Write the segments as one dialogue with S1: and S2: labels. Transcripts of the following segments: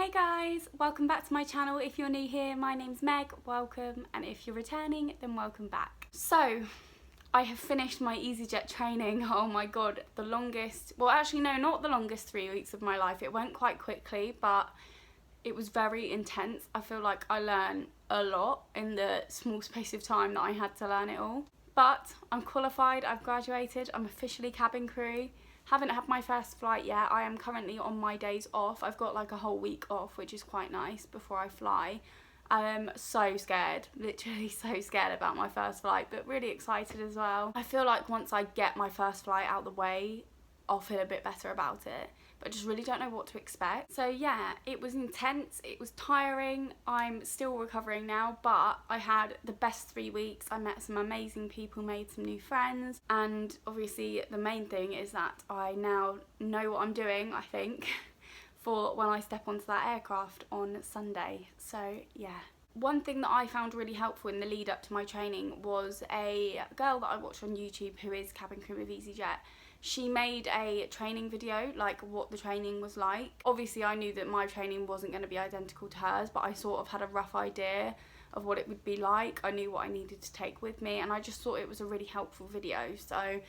S1: Hey guys, welcome back to my channel. If you're new here, my name's Meg, welcome, and if you're returning, then welcome back. So, I have finished my Easyjet training. Oh my god, the longest, well actually no, not the longest 3 weeks of my life. It went quite quickly, but it was very intense. I feel like I learned a lot in the small space of time that I had to learn it all. But I'm qualified, I've graduated, I'm officially cabin crew. Haven't had my first flight yet. I am currently on my days off. I've got like a whole week off, which is quite nice before I fly. I'm so scared, literally so scared about my first flight, but really excited as well. I feel like once I get my first flight out the way, I'll feel a bit better about it, but I just really don't know what to expect. So yeah, it was intense, it was tiring. I'm still recovering now, but I had the best 3 weeks. I met some amazing people, made some new friends, and obviously the main thing is that I now know what I'm doing, I think, for when I step onto that aircraft on Sunday. So yeah. One thing that I found really helpful in the lead up to my training was a girl that I watched on YouTube who is cabin crew with Easyjet. She made a training video, like what the training was like. Obviously I knew that my training wasn't going to be identical to hers, but I sort of had a rough idea of what it would be like. I knew what I needed to take with me, and I just thought it was a really helpful video, so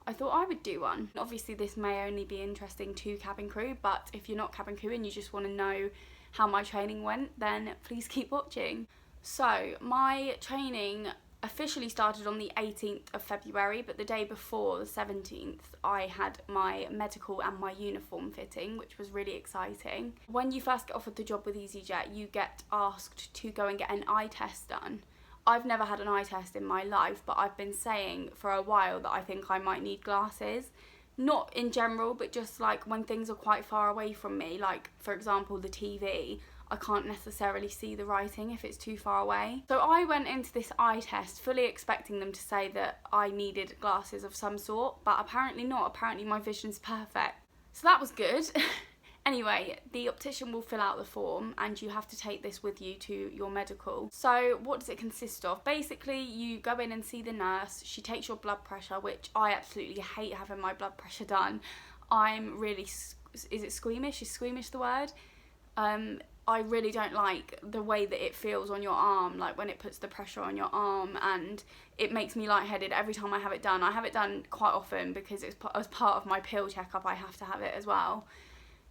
S1: I thought I would do one. Obviously this may only be interesting to cabin crew, but if you're not cabin crew and you just want to know how my training went, then please keep watching. So my training officially started on the 18th of February, but the day before, the 17th, I had my medical and my uniform fitting, which was really exciting. When you first get offered the job with Easyjet, you get asked to go and get an eye test done. I've never had an eye test in my life, but I've been saying for a while that I think I might need glasses. Not in general, but just like when things are quite far away from me, like for example the TV, I can't necessarily see the writing if it's too far away. So I went into this eye test fully expecting them to say that I needed glasses of some sort, but apparently not. Apparently my vision's perfect. So that was good. Anyway, the optician will fill out the form and you have to take this with you to your medical. So what does it consist of? Basically, you go in and see the nurse. She takes your blood pressure, which I absolutely hate having my blood pressure done. I'm really, is it squeamish? Is squeamish the word? I really don't like the way that it feels on your arm, like when it puts the pressure on your arm, and it makes me lightheaded every time I have it done. I have it done quite often because it's as part of my pill checkup. I have to have it as well.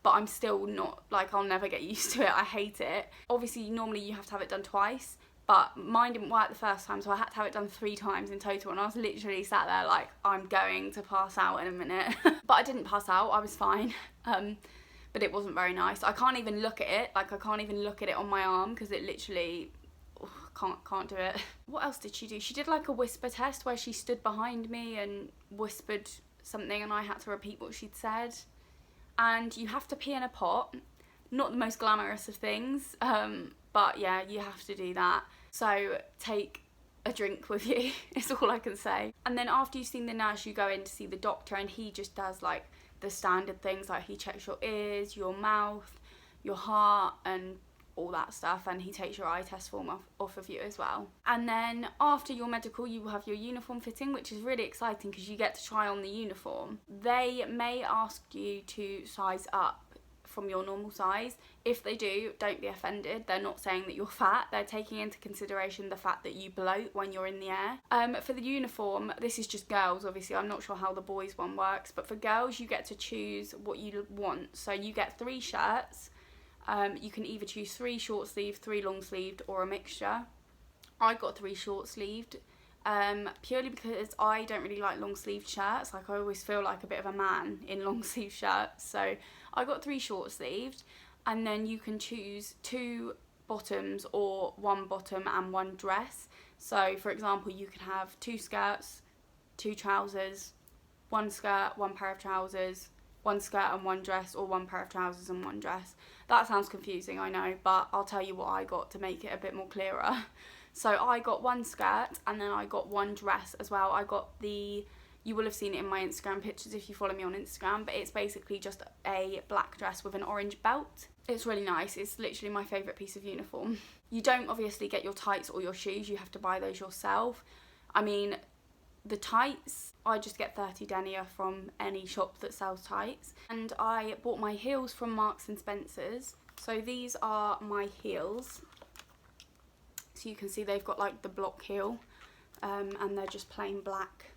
S1: But I'm still not, like, I'll never get used to it. I hate it. Obviously, normally you have to have it done twice, but mine didn't work the first time, so I had to have it done 3 times in total, and I was literally sat there like, I'm going to pass out in a minute. But I didn't pass out, I was fine. But it wasn't very nice. I can't even look at it, like I can't even look at it on my arm because it literally, can't do it. What else did she do? She did like a whisper test where she stood behind me and whispered something and I had to repeat what she'd said. And you have to pee in a pot. Not the most glamorous of things, but yeah, you have to do that. So take a drink with you, is all I can say. And then after you've seen the nurse, you go in to see the doctor, and he just does like the standard things, like he checks your ears, your mouth, your heart, and all that stuff, and he takes your eye test form off of you as well. And then after your medical, you will have your uniform fitting, which is really exciting because you get to try on the uniform. They may ask you to size up from your normal size. If they do, don't be offended. They're not saying that you're fat. They're taking into consideration the fact that you bloat when you're in the air. For the uniform, this is just girls, obviously. I'm not sure how the boys one works, but for girls, you get to choose what you want. So you get 3 shirts. You can either choose 3 short sleeved, 3 long sleeved, or a mixture. I got 3 short sleeved, purely because I don't really like long sleeved shirts. Like I always feel like a bit of a man in long sleeve shirts. So I got 3 short sleeved, and then you can choose 2 bottoms or 1 bottom and 1 dress. So for example, you could have 2 skirts, 2 trousers, 1 skirt, 1 pair of trousers, 1 skirt and 1 dress, or 1 pair of trousers and 1 dress. That sounds confusing, I know, but I'll tell you what I got to make it a bit more clearer. So I got 1 skirt and then I got 1 dress as well. I got the, you will have seen it in my Instagram pictures if you follow me on Instagram, but it's basically just a black dress with an orange belt. It's really nice. It's literally my favourite piece of uniform. You don't obviously get your tights or your shoes. You have to buy those yourself. I mean, the tights, I just get 30 denier from any shop that sells tights. And I bought my heels from Marks and Spencer's. So these are my heels. So you can see they've got like the block heel, and they're just plain black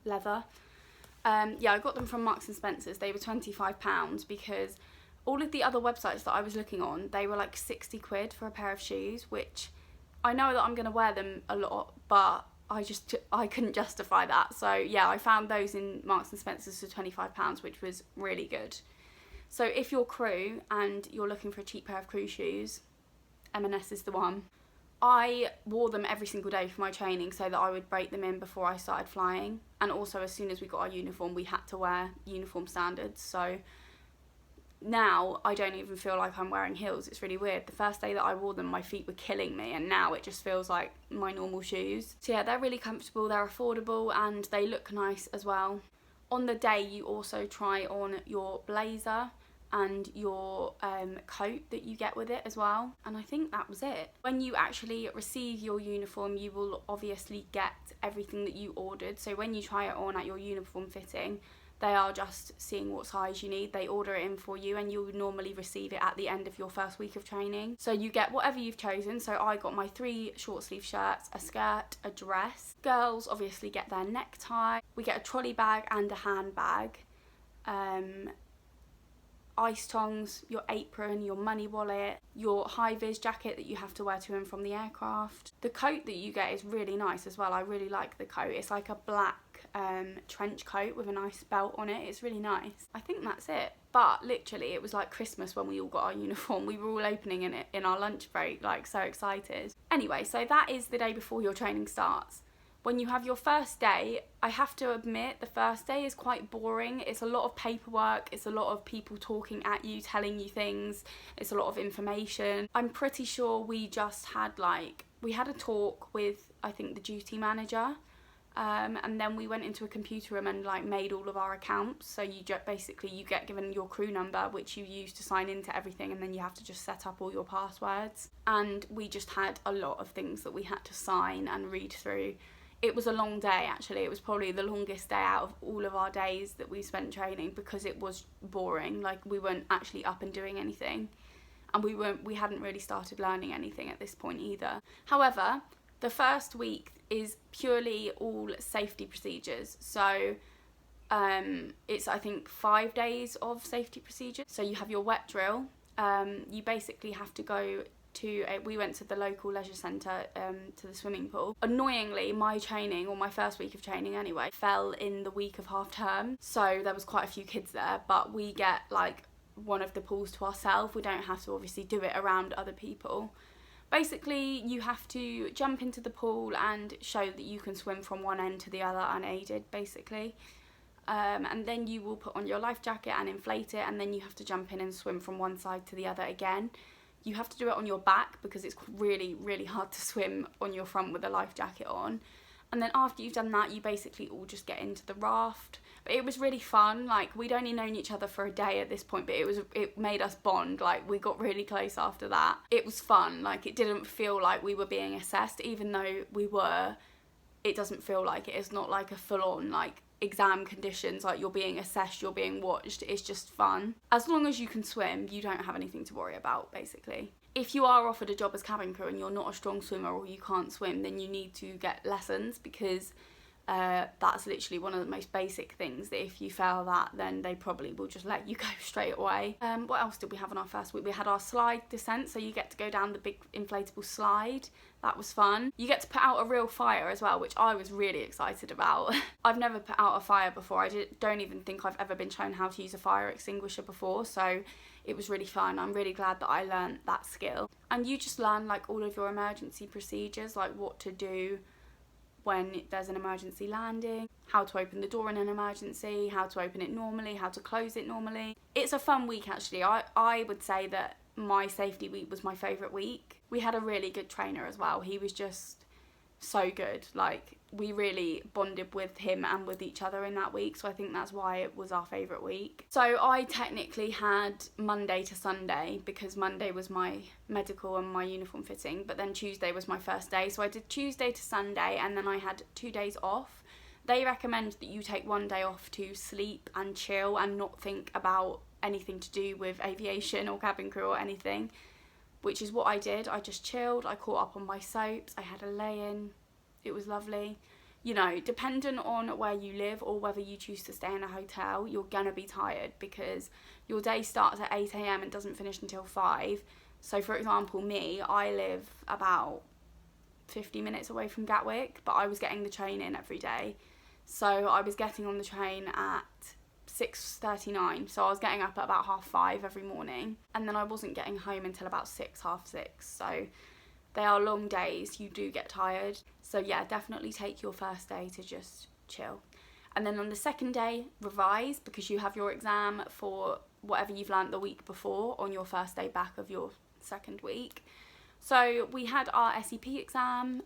S1: leather. Yeah, I got them from Marks and Spencer's. They were £25 because all of the other websites that I was looking on, they were like 60 quid for a pair of shoes, which I know that I'm going to wear them a lot, but I couldn't justify that. So yeah, I found those in Marks and Spencer's for £25, which was really good. So if you're crew and you're looking for a cheap pair of crew shoes, M&S is the one. I wore them every single day for my training so that I would break them in before I started flying. And also as soon as we got our uniform, we had to wear uniform standards. So now I don't even feel like I'm wearing heels. It's really weird. The first day that I wore them, my feet were killing me, and now it just feels like my normal shoes. So yeah, they're really comfortable, they're affordable, and they look nice as well. On the day, you also try on your blazer and your coat that you get with it as well, and I think that was it. When you actually receive your uniform, you will obviously get everything that you ordered. So when you try it on at your uniform fitting, they are just seeing what size you need. They order it in for you, and you'll normally receive it at the end of your first week of training. So you get whatever you've chosen. So I got my 3 short sleeve shirts, a skirt, a dress. Girls obviously get their necktie. We get a trolley bag and a handbag. Ice tongs, your apron, your money wallet, your high-vis jacket that you have to wear to and from the aircraft. The coat that you get is really nice as well. I really like the coat. It's like a black trench coat with a nice belt on it. It's really nice. I think that's it. But literally, it was like Christmas when we all got our uniform. We were all opening it in our lunch break, like so excited. Anyway, so that is the day before your training starts. When you have your first day, I have to admit the first day is quite boring. It's a lot of paperwork, it's a lot of people talking at you, telling you things, it's a lot of information. I'm pretty sure we just had we had a talk with, I think, the duty manager, and then we went into a computer room and made all of our accounts. So you basically you get given your crew number, which you use to sign into everything, and then you have to just set up all your passwords. And we just had a lot of things that we had to sign and read through. It was a long day, actually. It was probably the longest day out of all of our days that we spent training, because it was boring. We weren't actually up and doing anything, and we hadn't really started learning anything at this point either. However, the first week is purely all safety procedures. So it's, I think, 5 days of safety procedures. So you have your wet drill. You basically have to go we went to the local leisure centre, to the swimming pool. Annoyingly, my training, or my first week of training anyway, fell in the week of half term, so there was quite a few kids there, but we get one of the pools to ourselves. We don't have to obviously do it around other people. Basically, you have to jump into the pool and show that you can swim from one end to the other unaided, basically. And then you will put on your life jacket and inflate it, and then you have to jump in and swim from one side to the other again. You have to do it on your back because it's really, really hard to swim on your front with a life jacket on. And then after you've done that, you basically all just get into the raft. But it was really fun. We'd only known each other for a day at this point, but it made us bond. We got really close after that. It was fun. It didn't feel like we were being assessed, even though we were. It doesn't feel like it. It's not like a full-on exam conditions, you're being assessed, you're being watched. It's just fun. As long as you can swim, you don't have anything to worry about, basically. If you are offered a job as cabin crew and you're not a strong swimmer or you can't swim, then you need to get lessons, because that's literally one of the most basic things, that if you fail that, then they probably will just let you go straight away. What else did we have on our first week? We had our slide descent, so you get to go down the big inflatable slide. That was fun. You get to put out a real fire as well, which I was really excited about. I've never put out a fire before. I don't even think I've ever been shown how to use a fire extinguisher before, so it was really fun. I'm really glad that I learned that skill. And you just learn all of your emergency procedures, what to do when there's an emergency landing, how to open the door in an emergency, how to open it normally, how to close it normally. It's a fun week, actually. I would say that my safety week was my favourite week. We had a really good trainer as well. He was just so good. We really bonded with him and with each other in that week, so I think that's why it was our favourite week. So I technically had Monday to Sunday, because Monday was my medical and my uniform fitting, but then Tuesday was my first day. So I did Tuesday to Sunday, and then I had 2 days off. They recommend that you take 1 day off to sleep and chill and not think about anything to do with aviation or cabin crew or anything, which is what I did. I just chilled, I caught up on my soaps, I had a lay-in, it was lovely. You know, depending on where you live or whether you choose to stay in a hotel, you're gonna be tired because your day starts at 8 AM and doesn't finish until 5. So for example, me, I live about 50 minutes away from Gatwick, but I was getting the train in every day. So I was getting on the train at 6:39, so I was getting up at about 5:30 every morning, and then I wasn't getting home until about 6, 6:30. So they are long days, you do get tired. So yeah, definitely take your first day to just chill. And then on the second day, revise, because you have your exam for whatever you've learnt the week before on your first day back of your second week. So we had our SEP exam,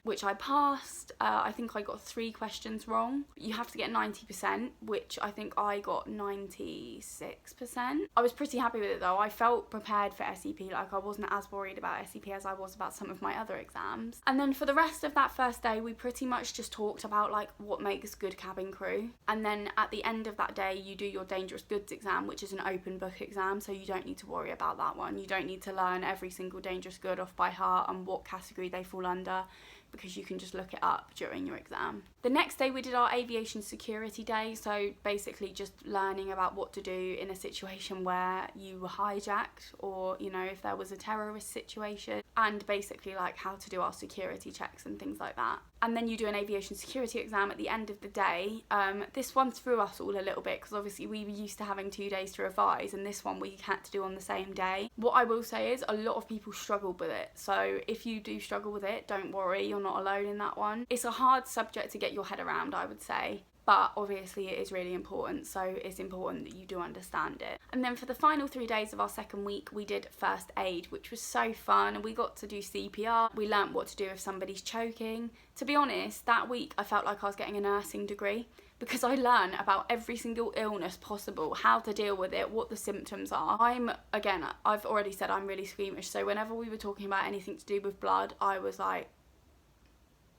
S1: which I passed. I think I got 3 questions wrong. You have to get 90%, which I think I got 96%. I was pretty happy with it though. I felt prepared for SEP, like I wasn't as worried about SEP as I was about some of my other exams. And then for the rest of that first day, we pretty much just talked about like what makes good cabin crew. And then at the end of that day, you do your dangerous goods exam, which is an open book exam, so you don't need to worry about that one. You don't need to learn every single dangerous good off by heart and what category they fall under, because you can just look it up during your exam. The next day we did our aviation security day, so basically just learning about what to do in a situation where you were hijacked, or you know, if there was a terrorist situation, and basically like how to do our security checks and things like that. And then you do an aviation security exam at the end of the day. This one threw us all a little bit because obviously we were used to having 2 days to revise, and this one we had to do on the same day. What I will say is a lot of people struggled with it, so if you do struggle with it, don't worry, you're not alone in that one. It's a hard subject to get your head around, I would say, but obviously it is really important, so it's important that you do understand it. And then for the final 3 days of our second week, we did first aid, which was so fun. We got to do CPR, we learnt what to do if somebody's choking. To be honest, that week I felt like I was getting a nursing degree, because I learned about every single illness possible, how to deal with it, what the symptoms are. I've already said I'm really squeamish, so whenever we were talking about anything to do with blood, I was like,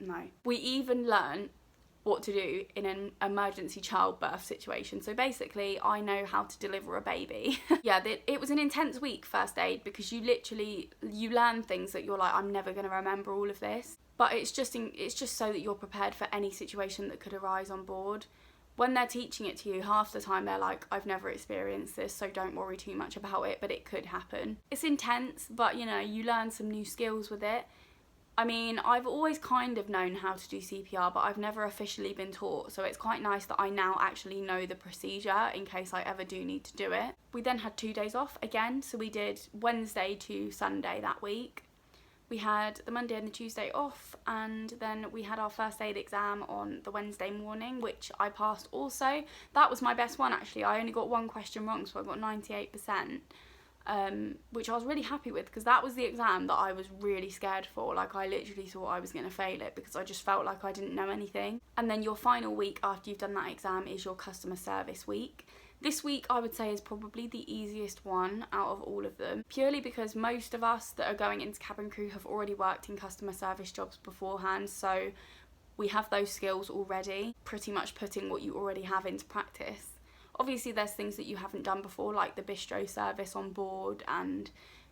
S1: no. We even learnt what to do in an emergency childbirth situation. So basically, I know how to deliver a baby. Yeah, it was an intense week, first aid, because you learn things that you're like, I'm never going to remember all of this. But it's just so that you're prepared for any situation that could arise on board. When they're teaching it to you, half the time they're like, I've never experienced this, so don't worry too much about it, but it could happen. It's intense, but you know, you learn some new skills with it. I mean, I've always kind of known how to do CPR, but I've never officially been taught, so it's quite nice that I now actually know the procedure in case I ever do need to do it. We then had 2 days off again, so we did Wednesday to Sunday that week. We had the Monday and the Tuesday off, and then we had our first aid exam on the Wednesday morning, which I passed also. That was my best one actually. I only got 1 question wrong, so I got 98%. Which I was really happy with, because that was the exam that I was really scared for. Like, I literally thought I was going to fail it because I just felt like I didn't know anything. And then your final week after you've done that exam is your customer service week. This week I would say is probably the easiest one out of all of them, purely because most of us that are going into cabin crew have already worked in customer service jobs beforehand, so we have those skills already, pretty much putting what you already have into practice. Obviously there's things that you haven't done before, like the bistro service on board and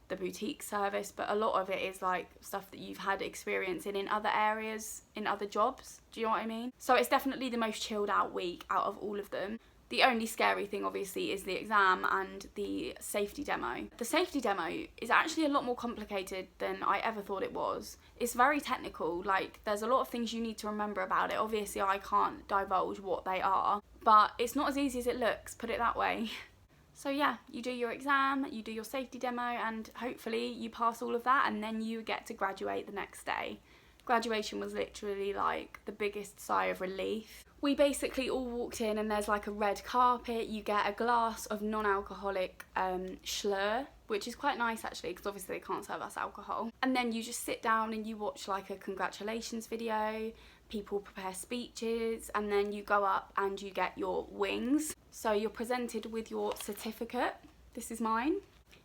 S1: the boutique service, but a lot of it is like stuff that you've had experience in other areas, in other jobs, do you know what I mean? So it's definitely the most chilled out week out of all of them. The only scary thing obviously is the exam and the safety demo. The safety demo is actually a lot more complicated than I ever thought it was. It's very technical, like there's a lot of things you need to remember about it. Obviously I can't divulge what they are, but it's not as easy as it looks, put it that way. So yeah, you do your exam, you do your safety demo, and hopefully you pass all of that, and then you get to graduate the next day. Graduation was literally like the biggest sigh of relief. We basically all walked in and there's like a red carpet, you get a glass of non-alcoholic Schlur, which is quite nice actually, because obviously they can't serve us alcohol. And then you just sit down and you watch like a congratulations video, people prepare speeches, and then you go up and you get your wings. So you're presented with your certificate. This is mine.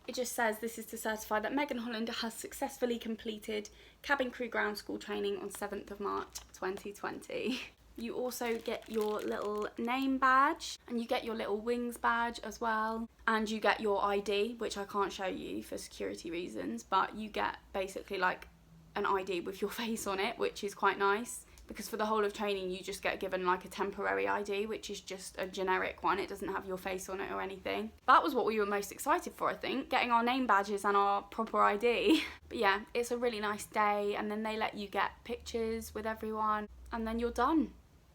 S1: It just says this is to certify that Megan Holland has successfully completed cabin crew ground school training on 7th of March 2020. You also get your little name badge, and you get your little wings badge as well, and you get your ID, which I can't show you for security reasons, but you get basically like an ID with your face on it, which is quite nice, because for the whole of training you just get given like a temporary ID, which is just a generic one. It doesn't have your face on it or anything. That was what we were most excited for, I think, getting our name badges and our proper ID. But yeah, it's a really nice day, and then they let you get pictures with everyone, and then you're done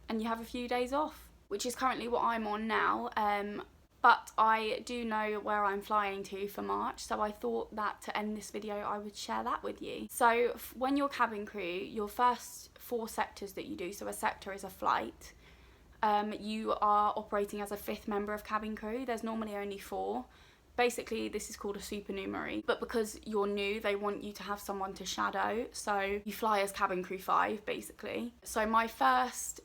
S1: and you have a few days off, which is currently what I'm on now. But I do know where I'm flying to for March, so I thought that to end this video I would share that with you. So when you're cabin crew, your first 4 sectors that you do, so a sector is a flight, you are operating as a 5th member of cabin crew. There's normally only 4. Basically this is called a supernumerary, but because you're new they want you to have someone to shadow, so you fly as cabin crew 5 basically. So my first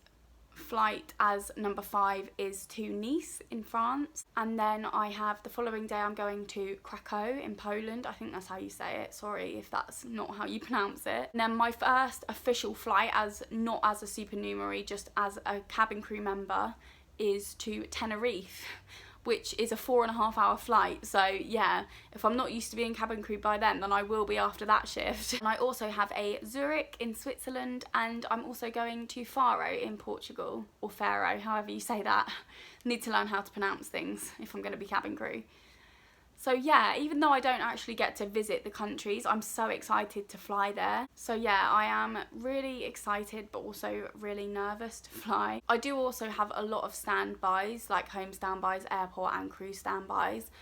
S1: flight as number 5 is to Nice in France, and then I have the following day I'm going to Krakow in Poland. I think that's how you say it, sorry if that's not how you pronounce it. And then my first official flight, as not as a supernumerary, just as a cabin crew member, is to Tenerife, which is a 4.5-hour flight. So yeah, if I'm not used to being cabin crew by then I will be after that shift. And I also have a Zurich in Switzerland, and I'm also going to Faro in Portugal, or Faro, however you say that. Need to learn how to pronounce things if I'm going to be cabin crew. So yeah, even though I don't actually get to visit the countries, I'm so excited to fly there. So yeah, I am really excited but also really nervous to fly. I do also have a lot of standbys, like home standbys, airport and cruise standbys,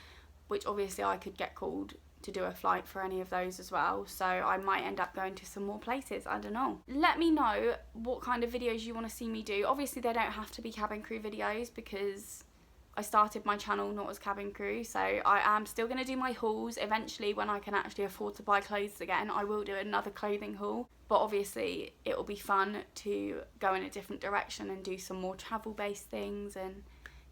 S1: which obviously I could get called to do a flight for any of those as well. So I might end up going to some more places, I don't know. Let me know what kind of videos you want to see me do. Obviously they don't have to be cabin crew videos because I started my channel not as cabin crew, so I am still going to do my hauls. Eventually, when I can actually afford to buy clothes again, I will do another clothing haul. But obviously it will be fun to go in a different direction and do some more travel based things, and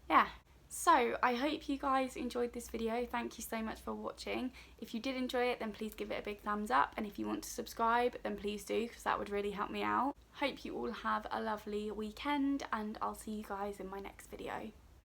S1: yeah. So I hope you guys enjoyed this video. Thank you so much for watching. If you did enjoy it, then please give it a big thumbs up, and if you want to subscribe then please do, because that would really help me out. Hope you all have a lovely weekend, and I'll see you guys in my next video.